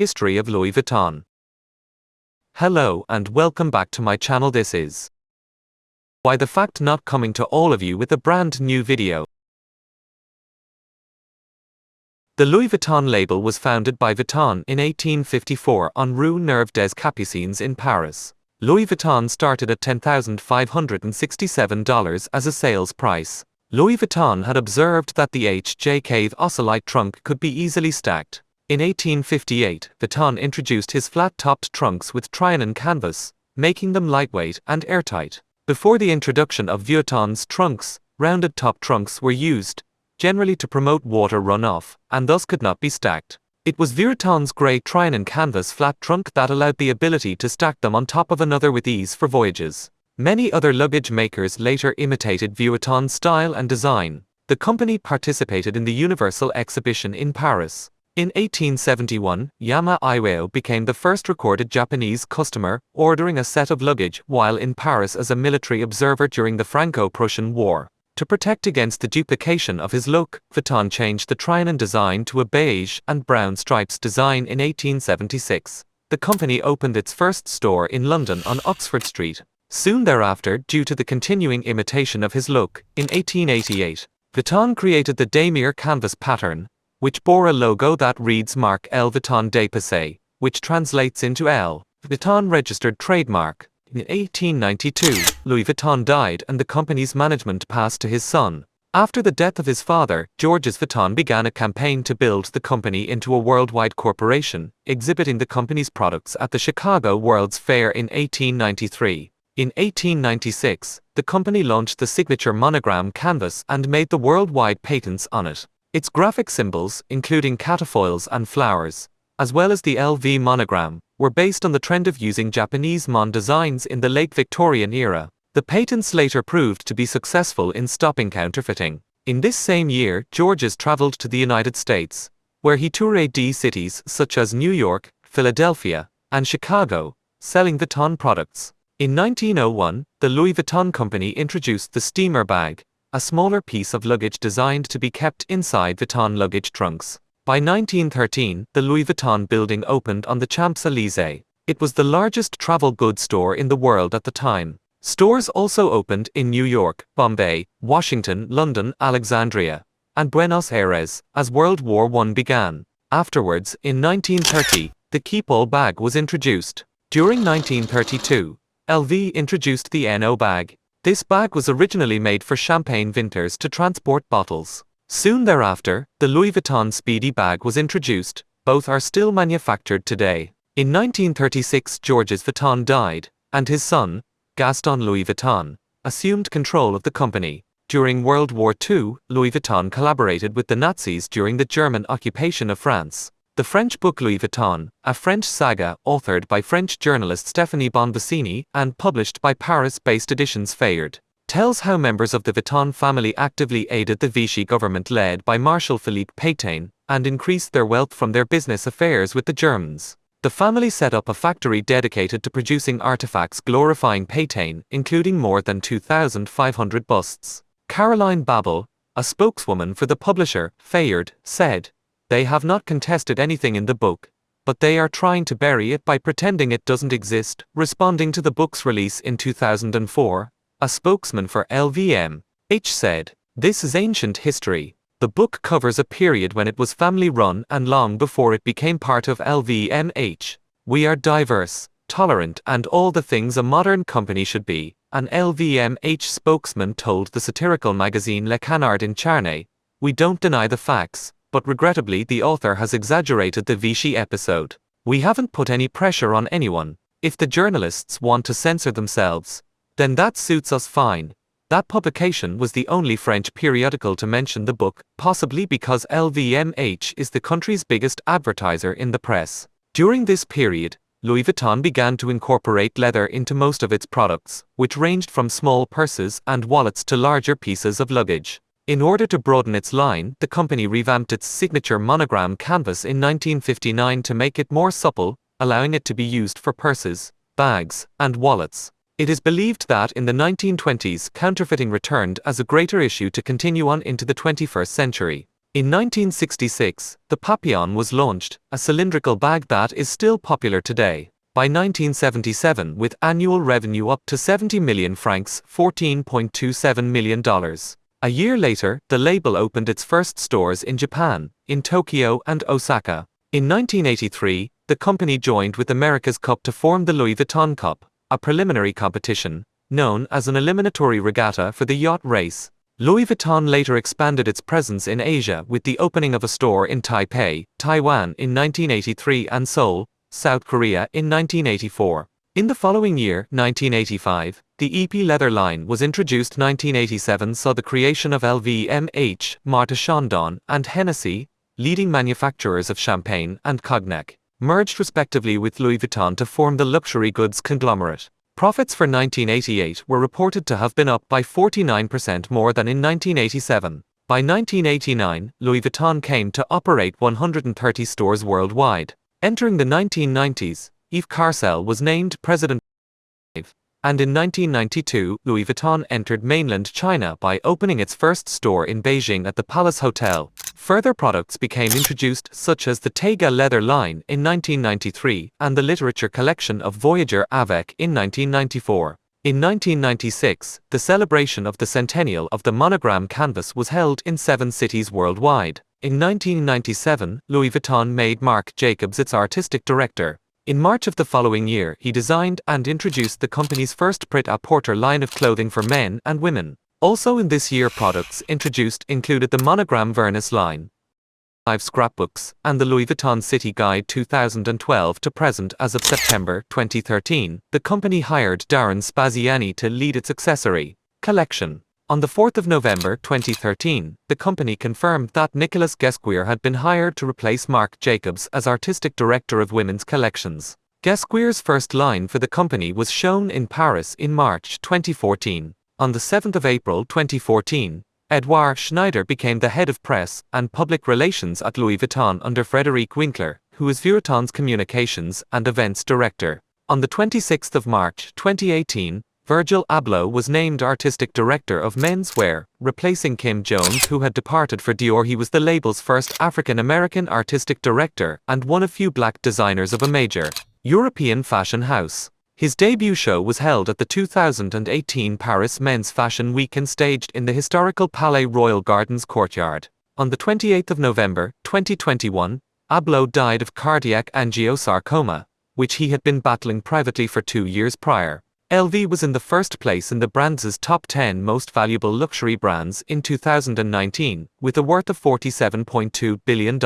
History of Louis Vuitton. Hello and welcome back to my channel. This is Why the Fact not coming to all of you with a brand new video. The Louis Vuitton label was founded by Vuitton in 1854 on Rue Neuve des Capucines in Paris. Louis Vuitton started at $10,567 as a sales price. Louis Vuitton had observed that the H.J. Cave Ocelite trunk could be easily stacked. In 1858, Vuitton introduced his flat-topped trunks with Trianon canvas, making them lightweight and airtight. Before the introduction of Vuitton's trunks, rounded-top trunks were used, generally to promote water runoff, and thus could not be stacked. It was Vuitton's grey Trianon canvas flat trunk that allowed the ability to stack them on top of another with ease for voyages. Many other luggage makers later imitated Vuitton's style and design. The company participated in the Universal Exhibition in Paris. In 1871, Yama Iwao became the first recorded Japanese customer, ordering a set of luggage while in Paris as a military observer during the Franco-Prussian War. To protect against the duplication of his look, Vuitton changed the Trianon design to a beige and brown stripes design in 1876. The company opened its first store in London on Oxford Street. Soon thereafter, due to the continuing imitation of his look, in 1888, Vuitton created the Damier canvas pattern, which bore a logo that reads Marque L. Vuitton de Paris, which translates into L. Vuitton registered trademark. In 1892, Louis Vuitton died and the company's management passed to his son. After the death of his father, Georges Vuitton began a campaign to build the company into a worldwide corporation, exhibiting the company's products at the Chicago World's Fair in 1893. In 1896, the company launched the signature monogram canvas and made the worldwide patents on it. Its graphic symbols, including catafoils and flowers, as well as the LV monogram, were based on the trend of using Japanese mon designs in the late Victorian era. The patents later proved to be successful in stopping counterfeiting. In this same year, Georges traveled to the United States, where he toured cities such as New York, Philadelphia, and Chicago, selling Vuitton products. In 1901, the Louis Vuitton company introduced the steamer bag, a smaller piece of luggage designed to be kept inside Vuitton luggage trunks. By 1913, the Louis Vuitton building opened on the Champs-Élysées. It was the largest travel goods store in the world at the time. Stores also opened in New York, Bombay, Washington, London, Alexandria, and Buenos Aires as World War I began. Afterwards, in 1930, the Keepall bag was introduced. During 1932, LV introduced the NO bag. This bag was originally made for champagne vintners to transport bottles. Soon thereafter, the Louis Vuitton Speedy bag was introduced. Both are still manufactured today. In 1936, Georges Vuitton died, and his son, Gaston Louis Vuitton, assumed control of the company. During World War II, Louis Vuitton collaborated with the Nazis during the German occupation of France. The French book Louis Vuitton, a French saga authored by French journalist Stéphanie Bonvicini and published by Paris-based Editions Fayard, tells how members of the Vuitton family actively aided the Vichy government led by Marshal Philippe Pétain and increased their wealth from their business affairs with the Germans. The family set up a factory dedicated to producing artifacts glorifying Pétain, including more than 2,500 busts. Caroline Babel, a spokeswoman for the publisher, Fayard, said, "They have not contested anything in the book, but they are trying to bury it by pretending it doesn't exist." Responding to the book's release in 2004, a spokesman for LVMH said, "This is ancient history. The book covers a period when it was family-run and long before it became part of LVMH. We are diverse, tolerant and all the things a modern company should be," an LVMH spokesman told the satirical magazine Le Canard in Charnay. "We don't deny the facts, but regrettably the author has exaggerated the Vichy episode. We haven't put any pressure on anyone. If the journalists want to censor themselves, then that suits us fine." That publication was the only French periodical to mention the book, possibly because LVMH is the country's biggest advertiser in the press. During this period, Louis Vuitton began to incorporate leather into most of its products, which ranged from small purses and wallets to larger pieces of luggage. In order to broaden its line, the company revamped its signature monogram canvas in 1959 to make it more supple, allowing it to be used for purses, bags, and wallets. It is believed that in the 1920s, counterfeiting returned as a greater issue to continue on into the 21st century. In 1966, the Papillon was launched, a cylindrical bag that is still popular today. By 1977, with annual revenue up to 70 million francs, $14.27 million. A year later, the label opened its first stores in Japan, in Tokyo and Osaka. In 1983, the company joined with America's Cup to form the Louis Vuitton Cup, a preliminary competition, known as an eliminatory regatta for the yacht race. Louis Vuitton later expanded its presence in Asia with the opening of a store in Taipei, Taiwan in 1983 and Seoul, South Korea in 1984. In the following year, 1985, the EP leather line was introduced. 1987 saw the creation of LVMH, Martha Chandon, and Hennessy, leading manufacturers of champagne and cognac, merged respectively with Louis Vuitton to form the luxury goods conglomerate. Profits for 1988 were reported to have been up by 49% more than in 1987. By 1989, Louis Vuitton came to operate 130 stores worldwide. Entering the 1990s, Yves Carcel was named president, and in 1992, Louis Vuitton entered mainland China by opening its first store in Beijing at the Palace Hotel. Further products became introduced, such as the Tega leather line in 1993 and the literature collection of Voyager Avec in 1994. In 1996, the celebration of the centennial of the monogram canvas was held in 7 cities worldwide. In 1997, Louis Vuitton made Marc Jacobs its artistic director. In March of the following year, he designed and introduced the company's first Pret-a-Porter line of clothing for men and women. Also in this year, products introduced included the Monogram Vernus line, 5 scrapbooks, and the Louis Vuitton City Guide 2012 to present. As of September 2013, the company hired Darren Spaziani to lead its accessory collection. On the 4th of November 2013, the company confirmed that Nicolas Ghesquière had been hired to replace Marc Jacobs as artistic director of women's collections. Ghesquière's first line for the company was shown in Paris in March 2014. On the 7th of April 2014, Edouard Schneider became the head of press and public relations at Louis Vuitton under Frédéric Winkler, who is Vuitton's communications and events director. On the 26th of March 2018, Virgil Abloh was named artistic director of menswear, replacing Kim Jones, who had departed for Dior. He was the label's first African-American artistic director and one of few black designers of a major European fashion house. His debut show was held at the 2018 Paris Men's Fashion Week and staged in the historical Palais Royal Gardens courtyard. On the 28th of November 2021, Abloh died of cardiac angiosarcoma, which he had been battling privately for 2 years prior. LV was in the first place in the brand's top 10 most valuable luxury brands in 2019, with a worth of $47.2 billion.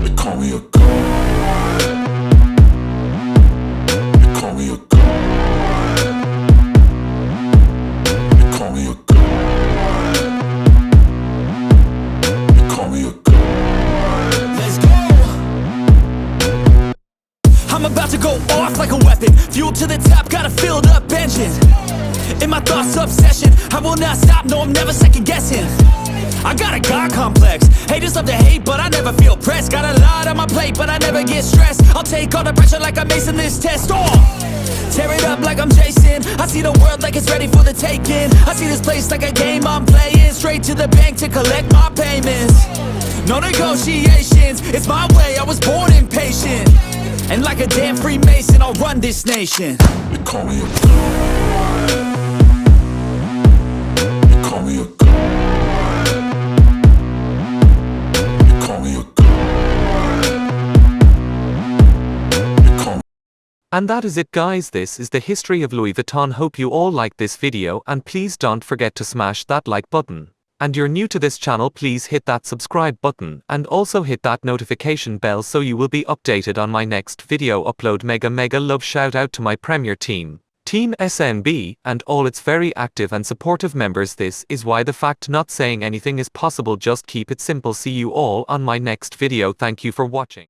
They call me a god. They call me a god. They call me a god. They call me a god. Let's go. I'm about to go off like a weapon. Fuel to the top, got a filled up engine. In my thoughts, obsession. I will not stop, no, I'm never second guessing. I got a God complex. Haters love to hate, but I never feel pressed. Got a lot on my plate, but I never get stressed. I'll take all the pressure like I'm acing this test. Tear it up like I'm Jason. I see the world like it's ready for the taking. I see this place like a game I'm playing. Straight to the bank to collect my payments. No negotiations, it's my way, I was born impatient. And like a damn Freemason, I'll run this nation. They call me a god. They call me a god. They call me a god. They call me. And that is it, guys. This is the history of Louis Vuitton. Hope you all liked this video, and please don't forget to smash that like button. And you're new to this channel, please hit that subscribe button and also hit that notification bell so you will be updated on my next video upload. Mega love shout out to my premier team, Team SNB, and all its very active and supportive members. This is why the fact not saying anything is possible. Just keep it simple. See you all on my next video. Thank you for watching.